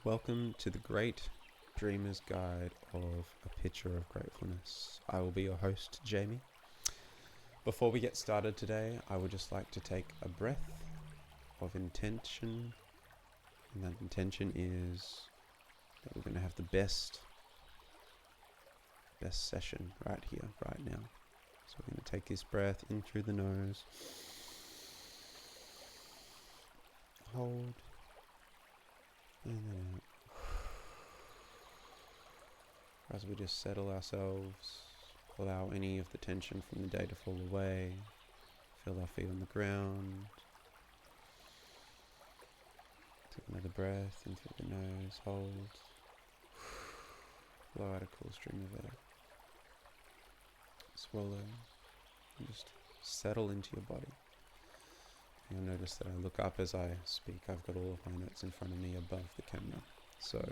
Welcome to the Great Dreamer's Guide of A Picture of Gratefulness. I will be your host, Jamie. Before we get started today, I would just like to take a breath of intention. And that intention is that we're going to have the best session right here, right now. So we're going to take this breath in through the nose. Hold. And then out. As we just settle ourselves, allow any of the tension from the day to fall away. Feel our feet on the ground. Take another breath in through the nose, hold. Blow out a cool stream of air. Swallow. And just settle into your body. You'll notice that I look up as I speak. I've got all of my notes in front of me above the camera, so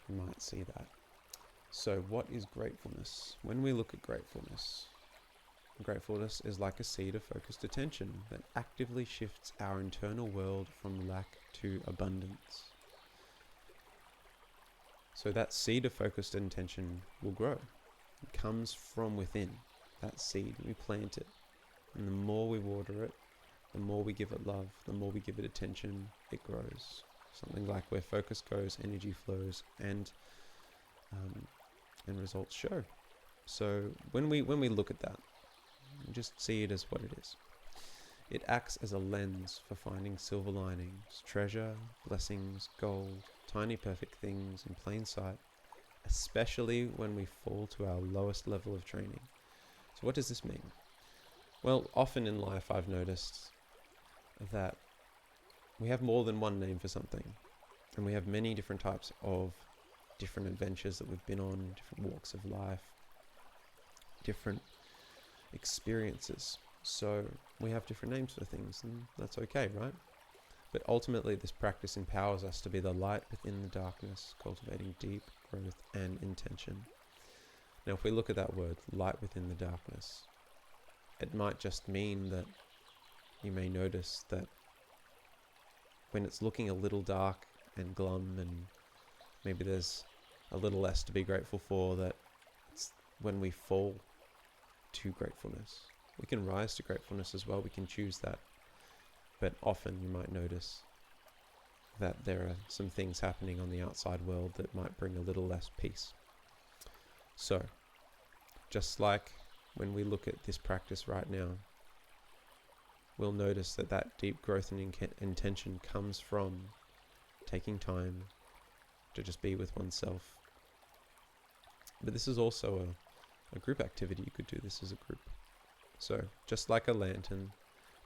you might see that. So what is gratefulness? When we look at gratefulness is like a seed of focused attention that actively shifts our internal world from lack to abundance. So that seed of focused intention will grow. It comes from within. That seed, we plant it, and the more we water it, the more we give it love, the more we give it attention, it grows. Something like where focus goes, energy flows, and results show. So when we look at that, just see it as what it is. It acts as a lens for finding silver linings, treasure, blessings, gold, tiny perfect things in plain sight, especially when we fall to our lowest level of training. So what does this mean? Well, often in life I've noticed that we have more than one name for something, and we have many different types of different adventures that we've been on, different walks of life, different experiences. So we have different names for things, and that's okay, right? But ultimately this practice empowers us to be the light within the darkness, cultivating deep growth and intention. Now if we look at that word, light within the darkness, it might just mean that you may notice that when it's looking a little dark and glum, and maybe there's a little less to be grateful for, that it's when we fall to gratefulness. We can rise to gratefulness as well, we can choose that. But often you might notice that there are some things happening on the outside world that might bring a little less peace. So, just like when we look at this practice right now, we'll notice that deep growth and intention comes from taking time to just be with oneself. But this is also a group activity. You could do this as a group. So just like a lantern,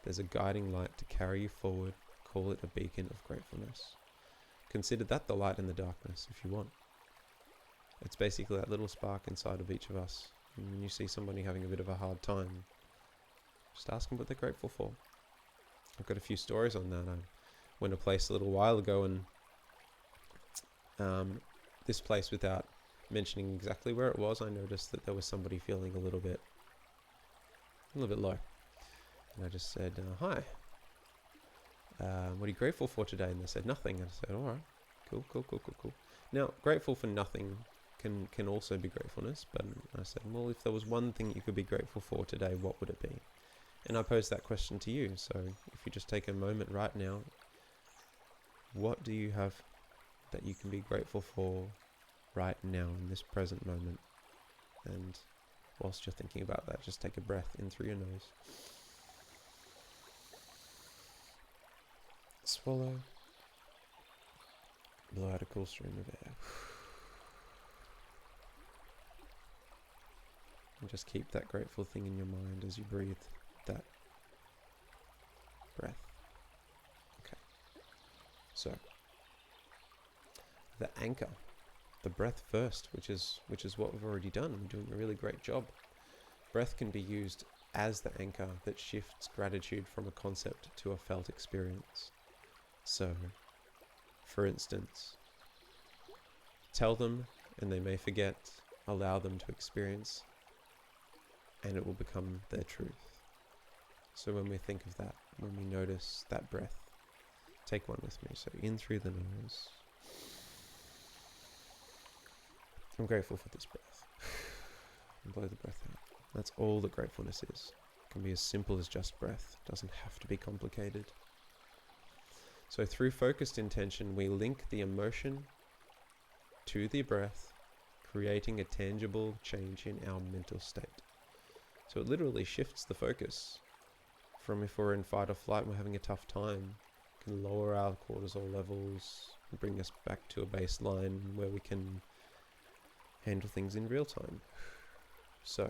there's a guiding light to carry you forward. Call it a beacon of gratefulness. Consider that the light in the darkness if you want. It's basically that little spark inside of each of us. And when you see somebody having a bit of a hard time, just ask them what they're grateful for. I've got a few stories on that. I went to a place a little while ago, and this place, without mentioning exactly where it was, I noticed that there was somebody feeling a little bit low. And I just said, hi, what are you grateful for today? And they said, nothing. And I said, all right, cool. Now, grateful for nothing can also be gratefulness, but I said, well, if there was one thing you could be grateful for today, what would it be? And I posed that question to you. So if you just take a moment right now, what do you have that you can be grateful for right now in this present moment? And whilst you're thinking about that, just take a breath in through your nose. Swallow. Blow out a cool stream of air. And just keep that grateful thing in your mind as you breathe that breath. Okay. So, the anchor, the breath first, which is what we've already done. We're doing a really great job. Breath can be used as the anchor that shifts gratitude from a concept to a felt experience. So, for instance, tell them and they may forget, allow them to experience, and it will become their truth. So when we think of that, when we notice that breath, take one with me. So in through the nose, I'm grateful for this breath. And blow the breath out. That's all that gratefulness is. It can be as simple as just breath. It doesn't have to be complicated. So through focused intention, we link the emotion to the breath, creating a tangible change in our mental state. So it literally shifts the focus from, if we're in fight or flight and we're having a tough time, it can lower our cortisol levels and bring us back to a baseline where we can handle things in real time. So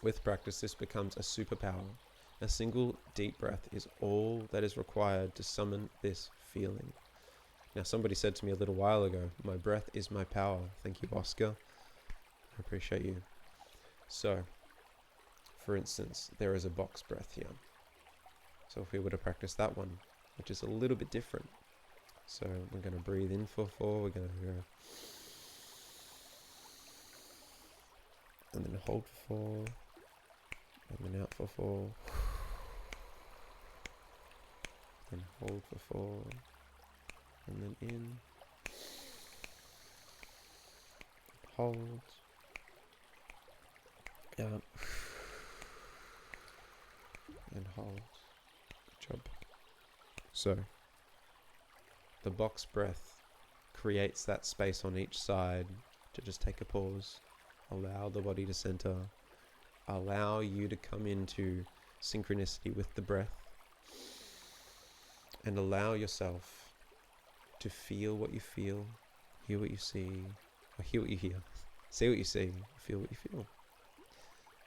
with practice, this becomes a superpower. A single deep breath is all that is required to summon this feeling. Now, somebody said to me a little while ago, my breath is my power. Thank you, Oscar. I appreciate you. So, for instance, there is a box breath here. So if we were to practice that one, which is a little bit different. So we're going to breathe in for 4. We're going to go, and then hold for 4, and then out for 4, then hold for 4, and then in, hold, out, and hold. Good job. So the box breath creates that space on each side to just take a pause, allow the body to center, allow you to come into synchronicity with the breath, and allow yourself to feel what you feel, hear what you see, or hear what you hear, see what you see, feel what you feel.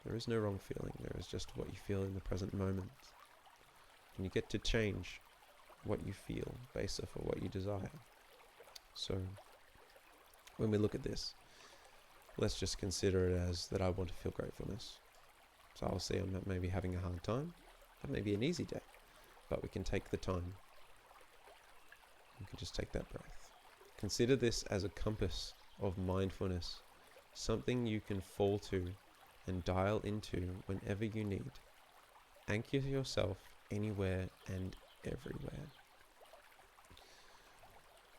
There is no wrong feeling, there is just what you feel in the present moment. And you get to change what you feel based off of what you desire. So when we look at this, let's just consider it as that I want to feel gratefulness. So I'll say I'm maybe having a hard time. That may be an easy day, but we can take the time. We can just take that breath. Consider this as a compass of mindfulness, something you can fall to and dial into whenever you need. Anchor yourself anywhere and everywhere.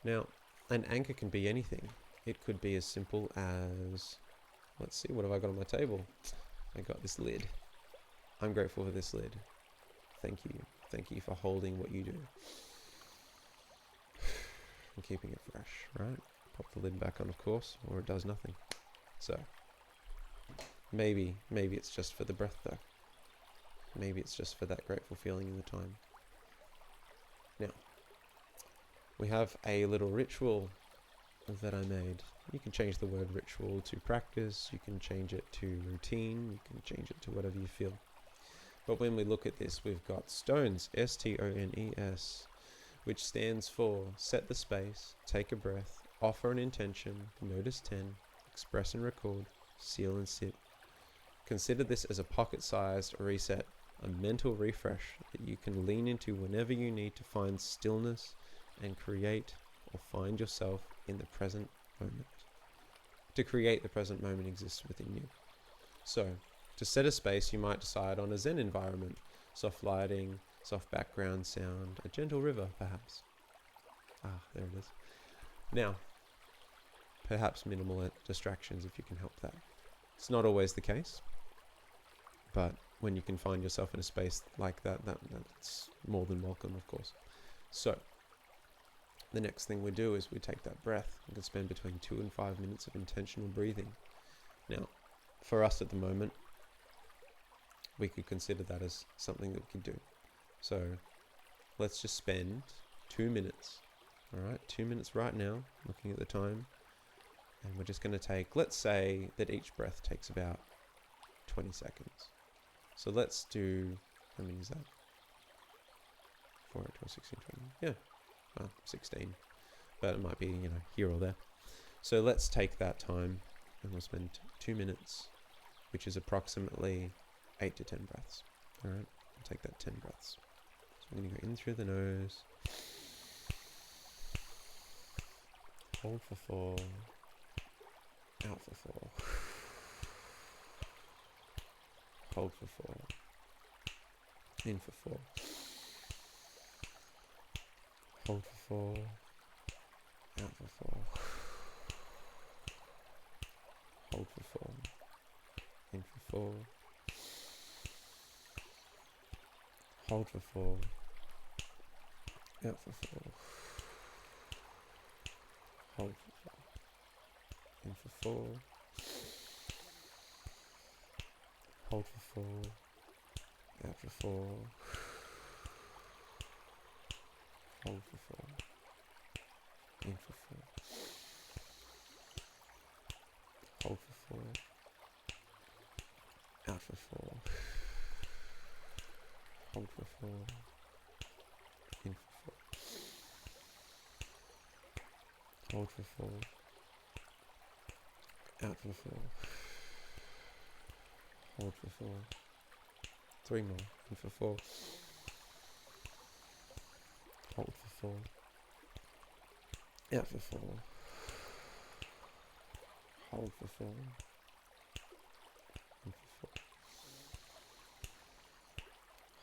Now, an anchor can be anything. It could be as simple as, let's see, what have I got on my table? I got this lid. I'm grateful for this lid. Thank you. Thank you for holding what you do. And keeping it fresh, right? Pop the lid back on, of course, or it does nothing. So, maybe it's just for the breath though. Maybe it's just for that grateful feeling in the time. Now, we have a little ritual that I made. You can change the word ritual to practice, you can change it to routine, you can change it to whatever you feel. But when we look at this, we've got STONES, STONES, which stands for set the space, take a breath, offer an intention, notice 10, express and record, seal and sit. Consider this as a pocket-sized reset, a mental refresh that you can lean into whenever you need to find stillness and create or find yourself in the present moment. To create the present moment exists within you. So, to set a space, you might decide on a Zen environment, soft lighting, soft background sound, a gentle river perhaps. There it is. Now, perhaps minimal distractions if you can help that. It's not always the case, but when you can find yourself in a space like that, that's more than welcome, of course. So, the next thing we do is we take that breath. We can spend between 2 and 5 minutes of intentional breathing. Now, for us at the moment, we could consider that as something that we could do. So, let's just spend 2 minutes. Alright, 2 minutes right now, looking at the time. And we're just going to take, let's say that each breath takes about 20 seconds. So let's do, how many is that? 4, 12, 16, 20. Yeah, 16. But it might be, here or there. So let's take that time and we'll spend 2 minutes, which is approximately 8 to 10 breaths. Alright, we'll take that 10 breaths. So I'm going to go in through the nose. Hold for 4. Out for 4. Hold for 4. In for 4. Hold for 4. Out for 4. 4. Hold for 4. Out for 4. Hold for 4. In for 4. Hold for 4. Out for 4. Hold for 4. In for 4. Hold for 4. Out for 4. Hold for 4. In for 4. Hold for 4. Out for 4. Hold for 4. 3 more. In for 4. Hold for 4. Out for 4. Hold for 4. In for 4.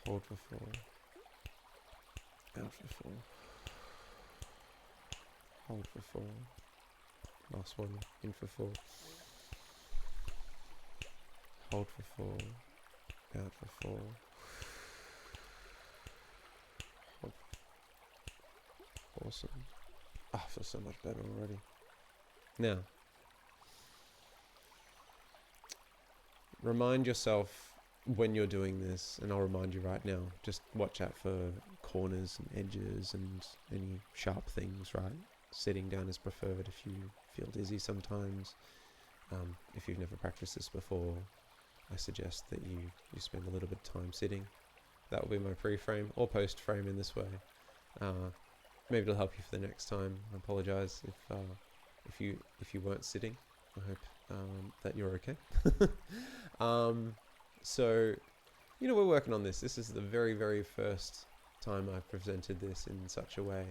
Hold for 4. Out for 4. Hold for 4. Last one. In for 4. Hold for 4. Out for 4. Hold. Awesome. I feel so much better already. Now, remind yourself when you're doing this, and I'll remind you right now, just watch out for corners and edges and any sharp things, right? Sitting down is preferred if you feel dizzy sometimes. If you've never practiced this before, I suggest that you spend a little bit of time sitting. That will be my pre-frame or post-frame in this way. Maybe it'll help you for the next time. I apologize if you weren't sitting. I hope that you're okay. So, we're working on this. This is the very, very first time I've presented this in such a way,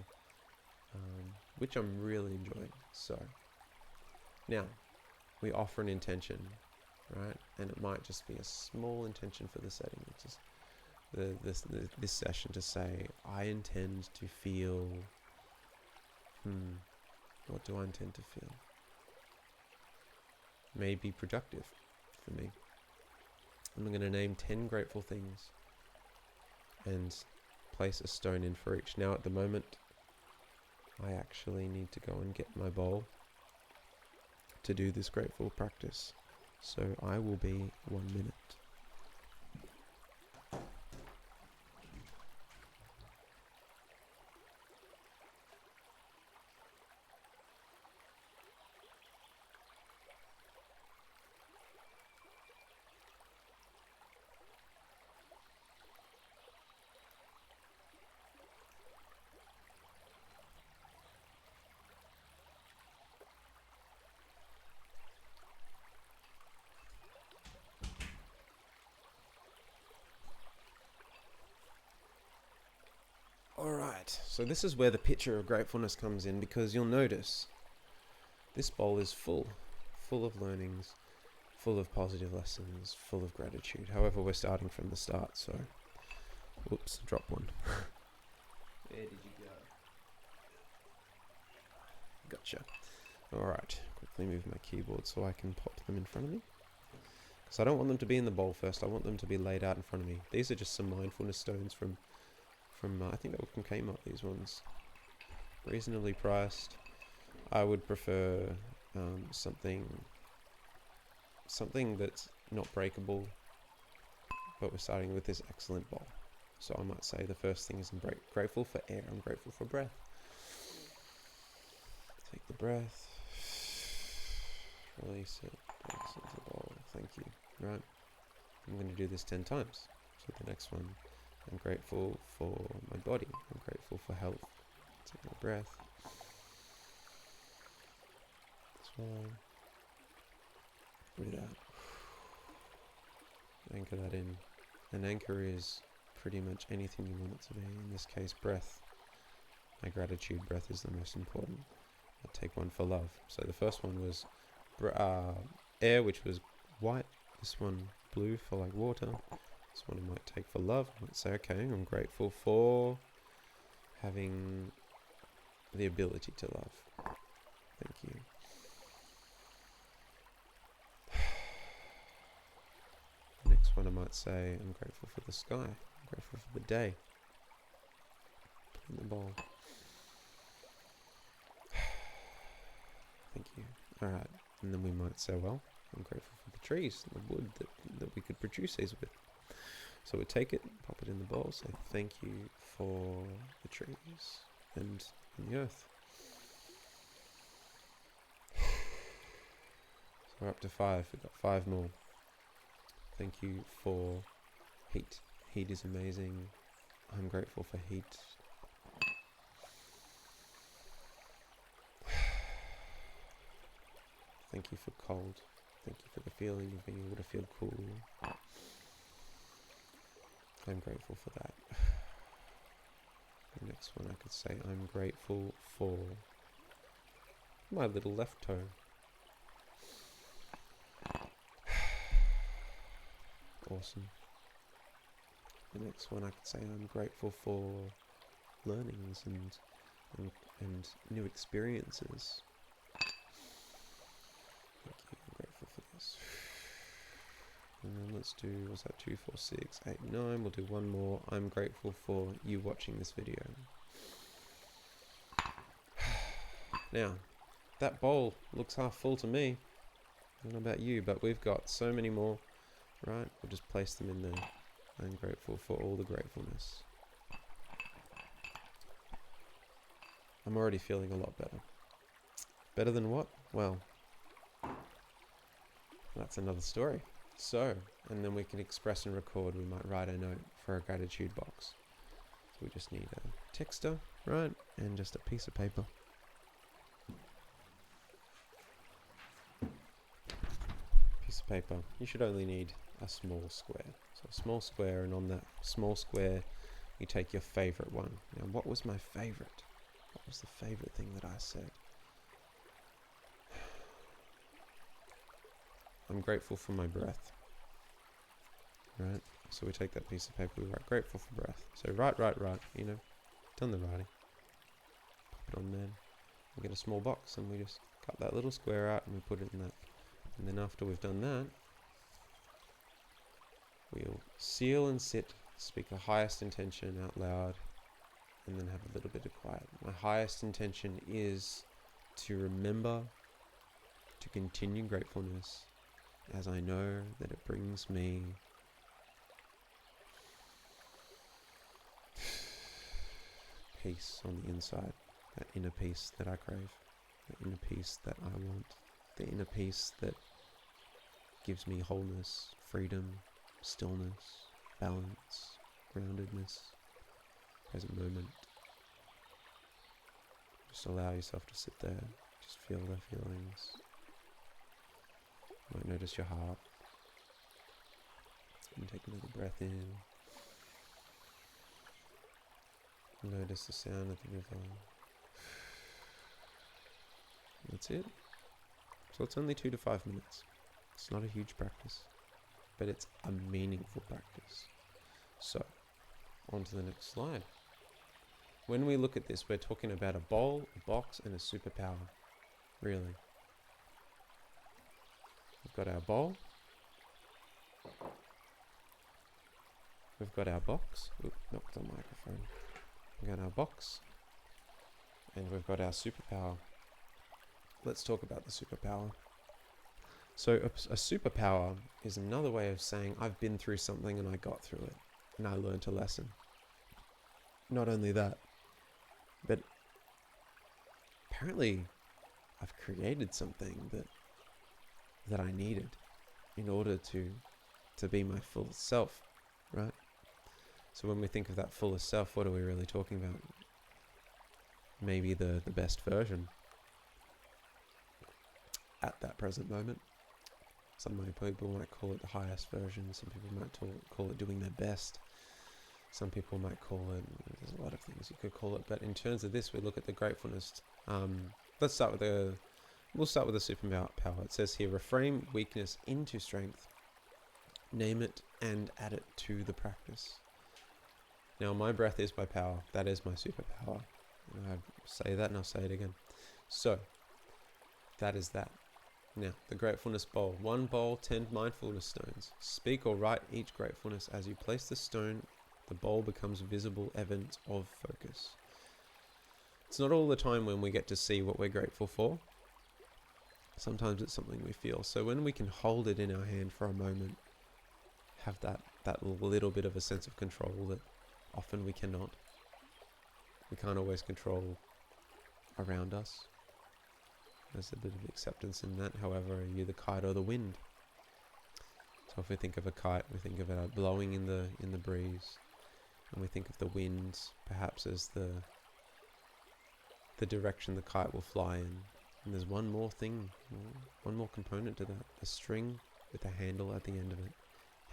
which I'm really enjoying. So, now, we offer an intention, right? And it might just be a small intention for the setting. It's just this session to say, I intend to feel, what do I intend to feel? May be productive for me. I'm going to name 10 grateful things and place a stone in for each. Now at the moment, I actually need to go and get my bowl to do this grateful practice. So I will be 1 minute. Alright, so this is where the picture of gratefulness comes in, because you'll notice this bowl is full of learnings, full of positive lessons, full of gratitude. However, we're starting from the start, so whoops, drop one. Where did you go? Gotcha. Alright, quickly move my keyboard so I can pop them in front of me. Because I don't want them to be in the bowl first, I want them to be laid out in front of me. These are just some mindfulness stones from I think that was from Kmart, these ones. Reasonably priced. I would prefer something that's not breakable, but we're starting with this excellent bowl. So I might say the first thing is I'm grateful for air, I'm grateful for breath. Take the breath, release it, release into the bowl, thank you. Right, I'm going to do this 10 times. So the next one, I'm grateful for my body. I'm grateful for health. Take my breath. Swallow. Breathe out. Anchor that in. An anchor is pretty much anything you want it to be. In this case, breath. My gratitude breath is the most important. I'll take one for love. So the first one was air, which was white. This one blue for like water. This one I might take for love. I might say, okay, I'm grateful for having the ability to love. Thank you. one I might say, I'm grateful for the sky. I'm grateful for the day. Put in the bowl. Thank you. Alright, and then we might say, well, I'm grateful for the trees and the wood that we could produce these with. So we take it, pop it in the bowl, say thank you for the trees and the earth. So we're up to 5, we've got 5 more. Thank you for heat. Heat is amazing. I'm grateful for heat. Thank you for cold. Thank you for the feeling of being able to feel cool. I'm grateful for that. The next one I could say, I'm grateful for my little left toe. Awesome. The next one I could say, I'm grateful for learnings and new experiences. Thank you, I'm grateful for this. And then let's do, what's that, 2, 4, 6, 8, 9. We'll do one more. I'm grateful for you watching this video. Now, that bowl looks half full to me. I don't know about you, but we've got so many more. Right, we'll just place them in there. I'm grateful for all the gratefulness. I'm already feeling a lot better. Better than what? Well, that's another story. So, and then we can express and record. We might write a note for a gratitude box. So we just need a texter, right? And just a piece of paper. Piece of paper. You should only need a small square. So a small square, and on that small square, you take your favorite one. Now, what was my favorite? What was the favorite thing that I said? I'm grateful for my breath. Right? So we take that piece of paper, we write grateful for breath. So write, you know, done the writing. Pop it on there. We get a small box and we just cut that little square out and we put it in that. And then after we've done that, we'll seal and sit, speak the highest intention out loud, and then have a little bit of quiet. My highest intention is to remember to continue gratefulness, as I know that it brings me peace on the inside, that inner peace that I crave, the inner peace that I want, the inner peace that gives me wholeness, freedom, stillness, balance, groundedness, present moment. Just allow yourself to sit there, just feel the feelings. You might notice your heart. And take another breath in. Notice the sound of the river. That's it. So it's only 2 to 5 minutes. It's not a huge practice, but it's a meaningful practice. So, on to the next slide. When we look at this, we're talking about a bowl, a box, and a superpower. Really. We've got our bowl. We've got our box. Oop, knocked the microphone. We've got our box. And we've got our superpower. Let's talk about the superpower. So a superpower is another way of saying I've been through something and I got through it and I learned a lesson. Not only that, but apparently I've created something that I needed in order to be my full self, right? So when we think of that fullest self, what are we really talking about? Maybe the best version at that present moment. Some people might call it the highest version. Some people might call it doing their best. Some people might call it, there's a lot of things you could call it. But in terms of this, we look at the gratefulness. We'll start with the superpower. It says here, reframe weakness into strength. Name it and add it to the practice. Now, my breath is my power. That is my superpower. And I say that and I'll say it again. So, that is that. Now, the gratefulness bowl. 1 bowl, 10 mindfulness stones. Speak or write each gratefulness. As you place the stone, the bowl becomes visible evidence of focus. It's not all the time when we get to see what we're grateful for. Sometimes it's something we feel. So when we can hold it in our hand for a moment, have that little bit of a sense of control that often we cannot. We can't always control around us. There's a bit of acceptance in that. However, are you the kite or the wind? So if we think of a kite, we think of it blowing in the breeze, and we think of the wind perhaps as the direction the kite will fly in. And there's one more thing, one more component to that: the string with a handle at the end of it.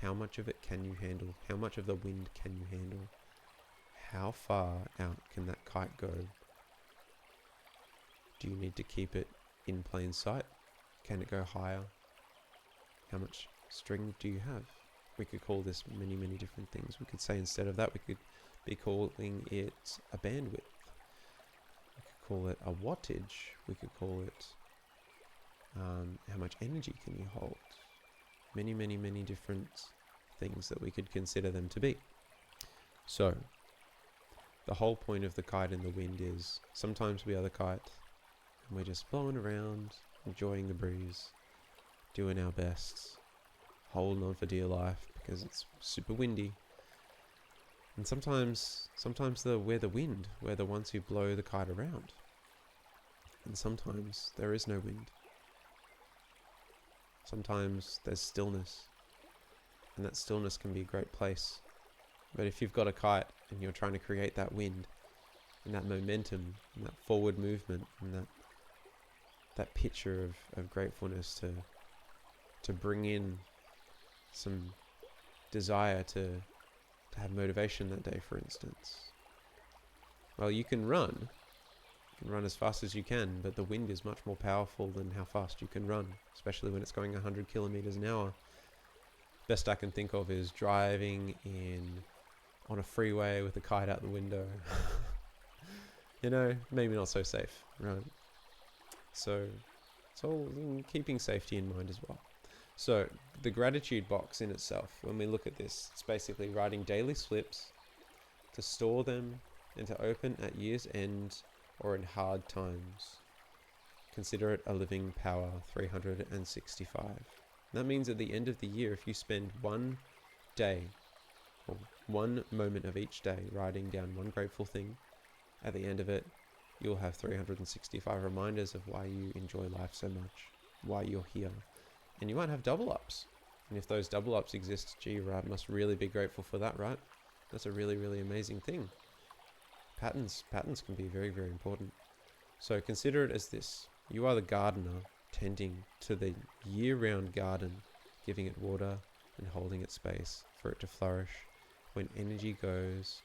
How much of it can you handle? How much of the wind can you handle? How far out can that kite go? Do you need to keep it in plain sight? Can it go higher? How much string do you have? We could call this many, many different things. We could say instead of that, we could be calling it a bandwidth. We could call it a wattage. We could call it how much energy can you hold? Many, many, many different things that we could consider them to be. So, the whole point of the kite in the wind is sometimes we are the kite and we're just blowing around, enjoying the breeze, doing our best, holding on for dear life because it's super windy. And sometimes we're the wind, we're the ones who blow the kite around. And sometimes there is no wind. Sometimes there's stillness, and that stillness can be a great place. But if you've got a kite and you're trying to create that wind and that momentum and that forward movement and that picture of gratefulness to bring in some desire to have motivation that day, for instance, well, you can run as fast as you can, but the wind is much more powerful than how fast you can run, especially when it's going 100 kilometers an hour. Best I can think of is driving on a freeway with a kite out the window. Maybe not so safe, right? So it's all keeping safety in mind as well. So the gratitude box in itself, when we look at this, it's basically writing daily slips to store them and to open at year's end or in hard times. Consider it a living power 365. That means at the end of the year, if you spend one day or one moment of each day writing down one grateful thing, at the end of it, you'll have 365 reminders of why you enjoy life so much, why you're here. And you might have double ups. And if those double ups exist, gee, right, must really be grateful for that, right? That's a really, really amazing thing. Patterns can be very, very important. So consider it as this. You are the gardener tending to the year-round garden, giving it water and holding its space for it to flourish. Where energy goes,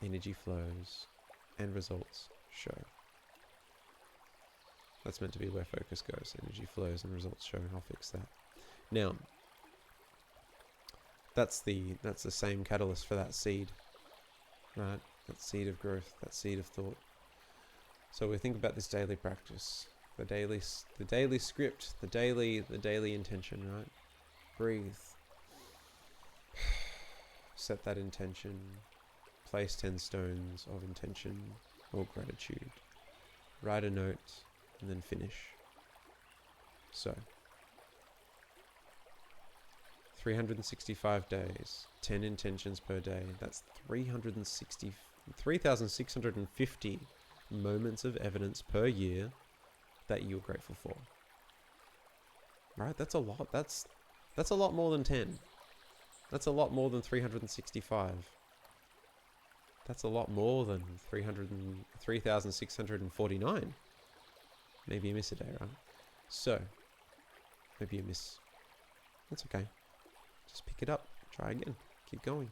energy flows and results show. That's meant to be where focus goes. Energy flows and results show. I'll fix that. Now, that's the same catalyst for that seed, right? That seed of growth, that seed of thought. So we think about this daily practice, the daily script, the daily intention, right? Breathe. Set that intention. Place 10 stones of intention or gratitude. Write a note and then finish. So 365 days, 10 intentions per day. That's 3,650 moments of evidence per year that you're grateful for. Right? That's a lot. That's a lot more than 10. That's a lot more than 365. That's a lot more than 3,649. Maybe you miss a day, right? So, maybe you miss. That's okay. Just pick it up. Try again. Keep going.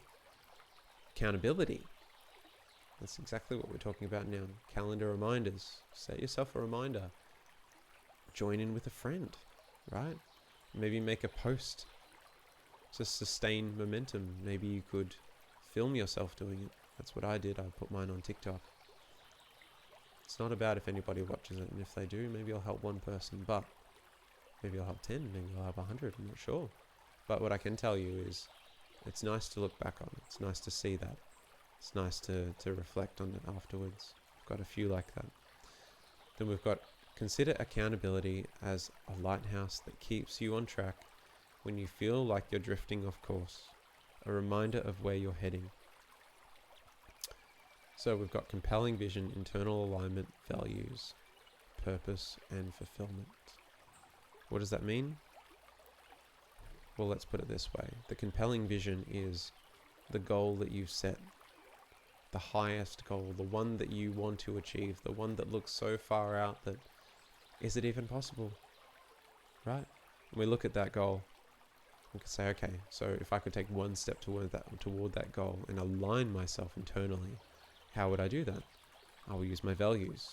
Accountability. That's exactly what we're talking about now. Calendar reminders. Set yourself a reminder. Join in with a friend, right? Maybe make a post to sustain momentum. Maybe you could film yourself doing it. That's what I did. I put mine on TikTok. It's not about if anybody watches it, and if they do, maybe I'll help one person, but maybe I'll help 10, maybe I'll help 100, I'm not sure. But what I can tell you is it's nice to look back on. It's nice to see that. It's nice to reflect on it afterwards. I've got a few like that. Then we've got consider accountability as a lighthouse that keeps you on track when you feel like you're drifting off course, a reminder of where you're heading. So we've got compelling vision, internal alignment, values, purpose, and fulfillment. What does that mean? Well, let's put it this way. The compelling vision is the goal that you've set, the highest goal, the one that you want to achieve, the one that looks so far out that, is it even possible? Right? When we look at that goal, we can say, okay, so if I could take one step toward that goal and align myself internally, how would I do that? I will use my values.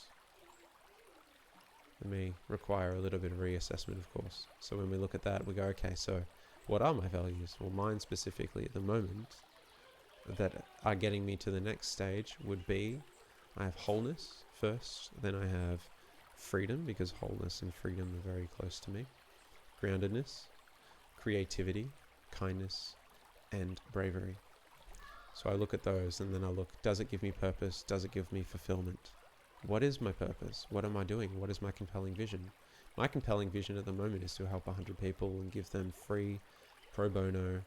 It may require a little bit of reassessment, of course. So when we look at that, we go, okay, so what are my values? Well, mine specifically at the moment that are getting me to the next stage would be, I have wholeness first, then I have freedom, because wholeness and freedom are very close to me, groundedness, creativity, kindness, and bravery. So I look at those and then I look, does it give me purpose? Does it give me fulfillment? What is my purpose? What am I doing? What is my compelling vision? My compelling vision at the moment is to help 100 people and give them free, pro bono,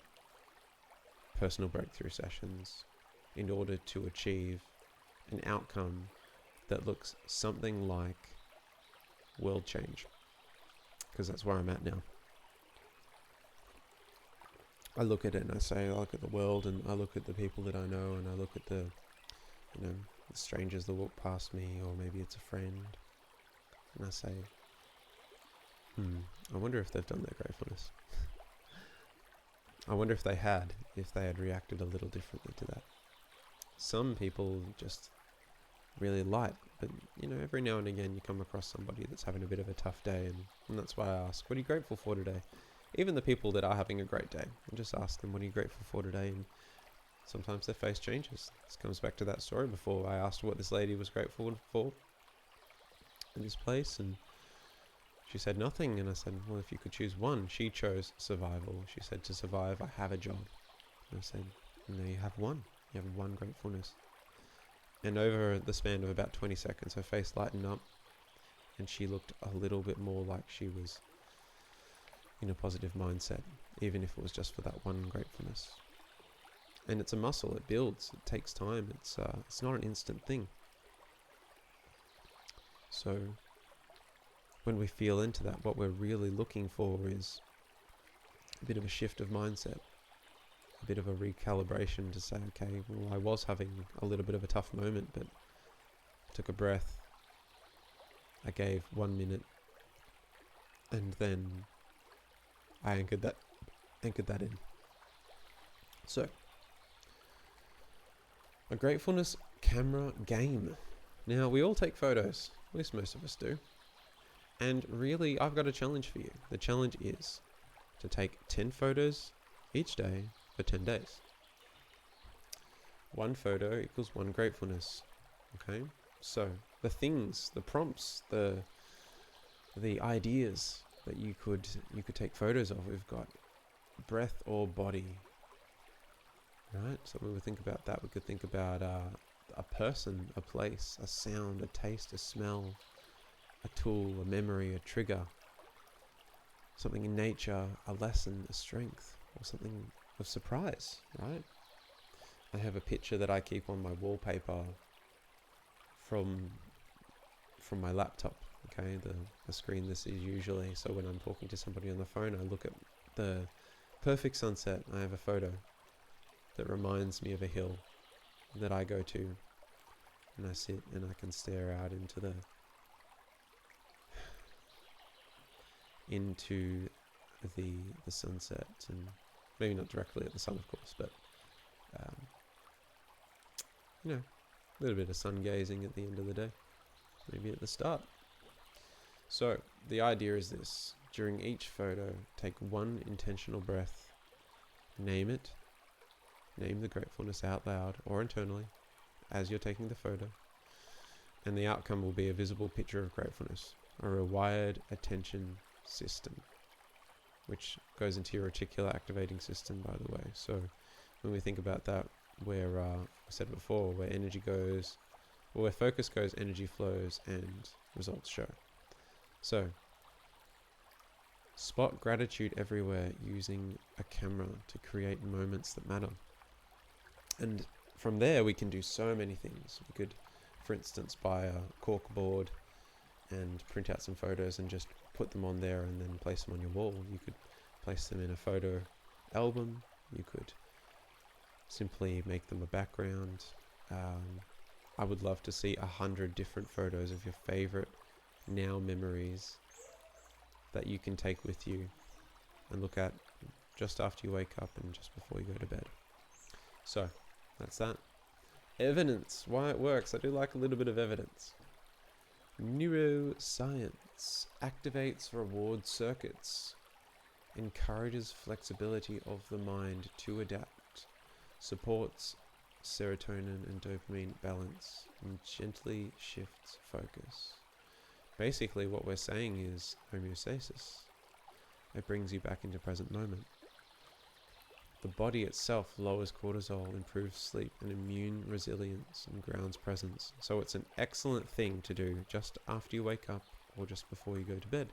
personal breakthrough sessions in order to achieve an outcome that looks something like world change. Because that's where I'm at now. I look at it and I say, I look at the world and I look at the people that I know and I look at the strangers that walk past me, or maybe it's a friend, and I say, I wonder if they've done their gratefulness. I wonder if they had reacted a little differently to that. Some people just really light, but every now and again you come across somebody that's having a bit of a tough day, and that's why I ask, what are you grateful for today? Even the people that are having a great day, I just ask them, what are you grateful for today? And sometimes their face changes. This comes back to that story before. I asked what this lady was grateful for in this place, and she said nothing. And I said, well, if you could choose one. She chose survival. She said, to survive, I have a job. And I said, no, you have one. You have one gratefulness. And over the span of about 20 seconds, her face lightened up, and she looked a little bit more like she was in a positive mindset, even if it was just for that one gratefulness. And it's a muscle, it builds, it takes time, it's not an instant thing. So when we feel into that, what we're really looking for is a bit of a shift of mindset, a bit of a recalibration to say, okay, well, I was having a little bit of a tough moment, but I took a breath, I gave 1 minute, and then I anchored that in. So, a gratefulness camera game. Now, we all take photos, at least most of us do. And really, I've got a challenge for you. The challenge is to take 10 photos each day for 10 days. 1 photo equals 1 gratefulness. Okay? So, the things, the prompts, the ideas that you could take photos of, we've got breath or body. Right? So when we think about that, we could think about a person, a place, a sound, a taste, a smell, a tool, a memory, a trigger, something in nature, a lesson, a strength, or something of surprise, right? I have a picture that I keep on my wallpaper from my laptop, okay? The screen this is usually, so when I'm talking to somebody on the phone, I look at the perfect sunset. I have a photo that reminds me of a hill that I go to, and I sit and I can stare out into the sunset, and maybe not directly at the sun, of course, but a little bit of sun gazing at the end of the day, maybe at the start. So the idea is this: during each photo, take 1 intentional breath, name it. Name the gratefulness out loud or internally as you're taking the photo. And the outcome will be a visible picture of gratefulness, a rewired attention system, which goes into your reticular activating system, by the way. So when we think about that, where I said it before, where energy goes, or where focus goes, energy flows and results show. So spot gratitude everywhere using a camera to create moments that matter. And from there we can do so many things. We could, for instance, buy a cork board and print out some photos and just put them on there and then place them on your wall. You could place them in a photo album. You could simply make them a background. I would love to see 100 different photos of your favorite now memories that you can take with you and look at just after you wake up and just before you go to bed. So that's that. Evidence, why it works. I do like a little bit of evidence. Neuroscience activates reward circuits, encourages flexibility of the mind to adapt, supports serotonin and dopamine balance, and gently shifts focus. Basically what we're saying is homeostasis. It brings you back into present moment. The body itself lowers cortisol, improves sleep and immune resilience, and grounds presence. So it's an excellent thing to do just after you wake up or just before you go to bed.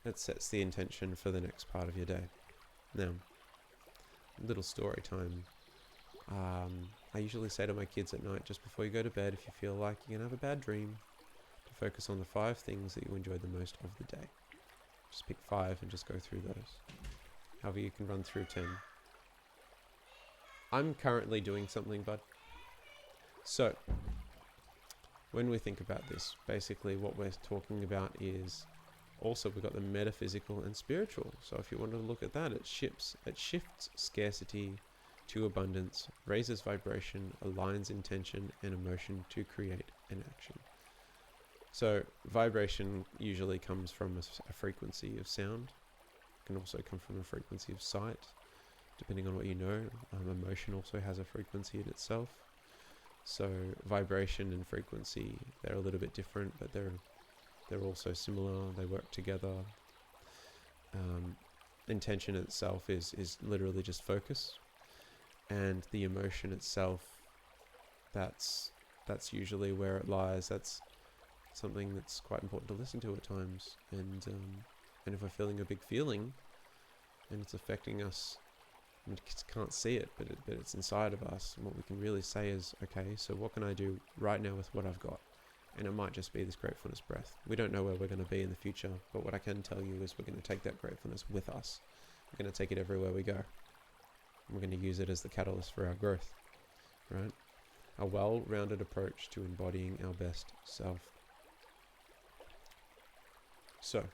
It sets the intention for the next part of your day. Now, little story time. I usually say to my kids at night, just before you go to bed, if you feel like you're going to have a bad dream, to focus on the 5 things that you enjoyed the most of the day. Just pick 5 and just go through those. However you can run through 10. I'm currently doing something, bud. So, when we think about this, basically what we're talking about is also we've got the metaphysical and spiritual. So if you want to look at that, it shifts scarcity to abundance, raises vibration, aligns intention and emotion to create an action. So vibration usually comes from a frequency of sound. It can also come from a frequency of sight, depending on what you know. Emotion also has a frequency in itself. So vibration and frequency, they're a little bit different, but they're also similar. They work together. Intention itself is literally just focus, and the emotion itself, that's usually where it lies. That's something that's quite important to listen to at times. And if we're feeling a big feeling and it's affecting us, we can't see it, but it's inside of us. And what we can really say is, okay, so what can I do right now with what I've got? And it might just be this gratefulness breath. We don't know where we're going to be in the future, but what I can tell you is we're going to take that gratefulness with us. We're going to take it everywhere we go. And we're going to use it as the catalyst for our growth, right? A well-rounded approach to embodying our best self. So,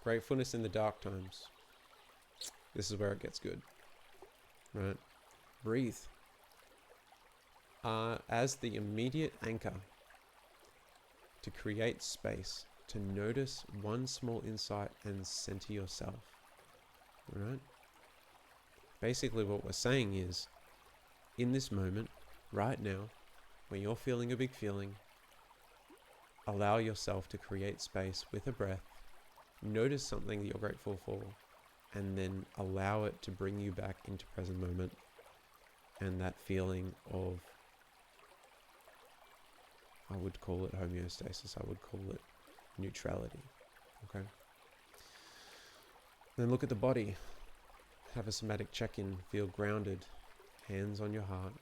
gratefulness in the dark times. This is where it gets good, right? Breathe. As the immediate anchor to create space, to notice one small insight and center yourself, right? Basically what we're saying is, in this moment, right now, when you're feeling a big feeling, allow yourself to create space with a breath, notice something that you're grateful for, and then allow it to bring you back into present moment and that feeling of, I would call it homeostasis, I would call it neutrality, okay? Then look at the body. Have a somatic check-in, feel grounded, hands on your heart,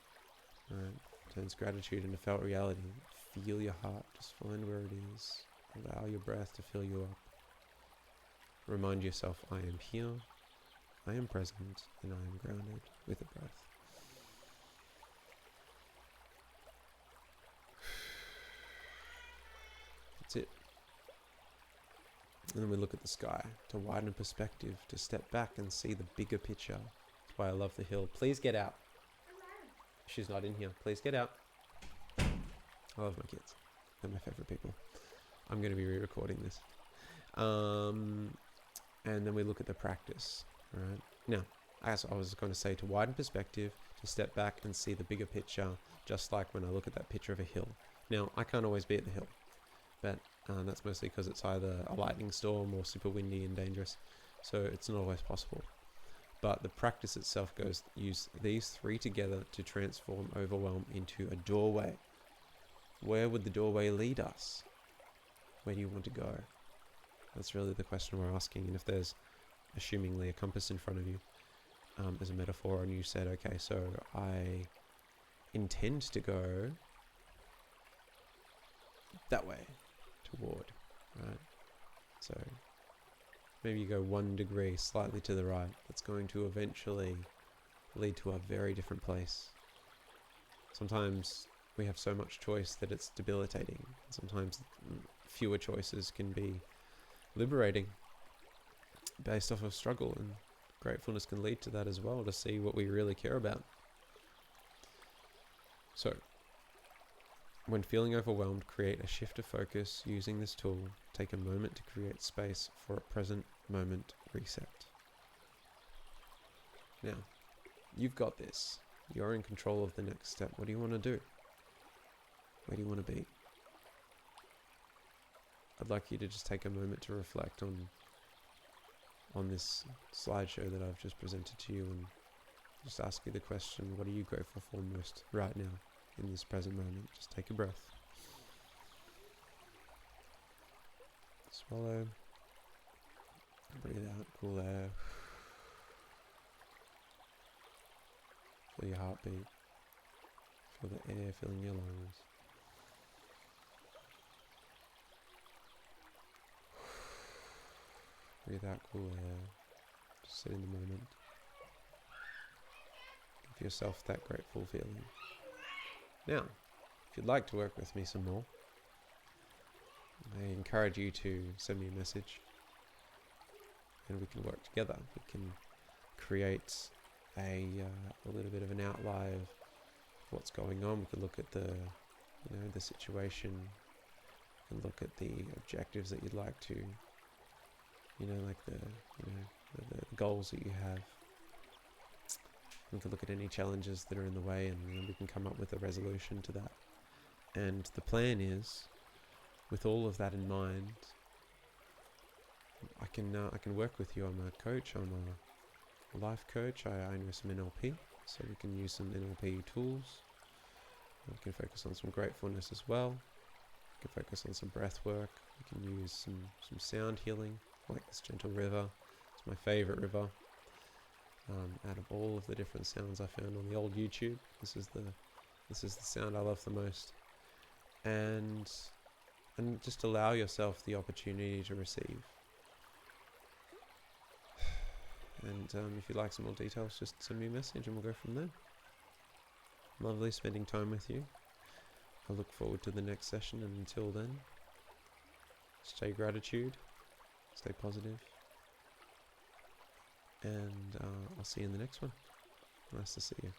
right? Turns gratitude into felt reality. Feel your heart, just find where it is. Allow your breath to fill you up. Remind yourself, I am here, I am present, and I am grounded with a breath. That's it. And then we look at the sky to widen perspective, to step back and see the bigger picture. That's why I love the hill. Please get out. She's not in here. Please get out. I love my kids. They're my favorite people. I'm going to be re-recording this. And then we look at the practice, right? Now, as I was going to say, to widen perspective, to step back and see the bigger picture, just like when I look at that picture of a hill. Now, I can't always be at the hill, but that's mostly because it's either a lightning storm or super windy and dangerous, so it's not always possible. But the practice itself goes, use these three together to transform overwhelm into a doorway. Where would the doorway lead us? Where do you want to go? That's really the question we're asking. And if there's assumingly a compass in front of you as a metaphor, and you said, okay, so I intend to go that way toward, right? So maybe you go 1 degree slightly to the right. That's going to eventually lead to a very different place. Sometimes we have so much choice that it's debilitating. Sometimes fewer choices can be liberating based off of struggle, and gratefulness can lead to that as well, to see what we really care about. So, when feeling overwhelmed, create a shift of focus using this tool. Take a moment to create space for a present moment reset. Now, you've got this. You're in control of the next step. What do you want to do? Where do you want to be? I'd like you to just take a moment to reflect on this slideshow that I've just presented to you, and just ask you the question, what are you grateful for most right now in this present moment? Just take a breath. Swallow. Breathe out, cool air. Feel your heartbeat. Feel the air filling your lungs. Breathe out, cool air. Just sit in the moment. Give yourself that grateful feeling. Now, if you'd like to work with me some more, I encourage you to send me a message and we can work together. We can create a little bit of an outline of what's going on. We could look at the situation, we can look at the objectives that you'd like to, the goals that you have. We can look at any challenges that are in the way, and we can come up with a resolution to that. And the plan is, with all of that in mind, I can work with you. I'm a coach. I'm a life coach. I know some NLP, so we can use some NLP tools. We can focus on some gratefulness as well. We can focus on some breath work. We can use some sound healing, like this gentle river. It's my favorite river. Out of all of the different sounds I found on the old YouTube, this is the sound I love the most. And just allow yourself the opportunity to receive. And if you'd like some more details, just send me a message and we'll go from there. Lovely spending time with you. I look forward to the next session, and until then, stay gratitude, stay positive, and I'll see you in the next one. Nice to see you.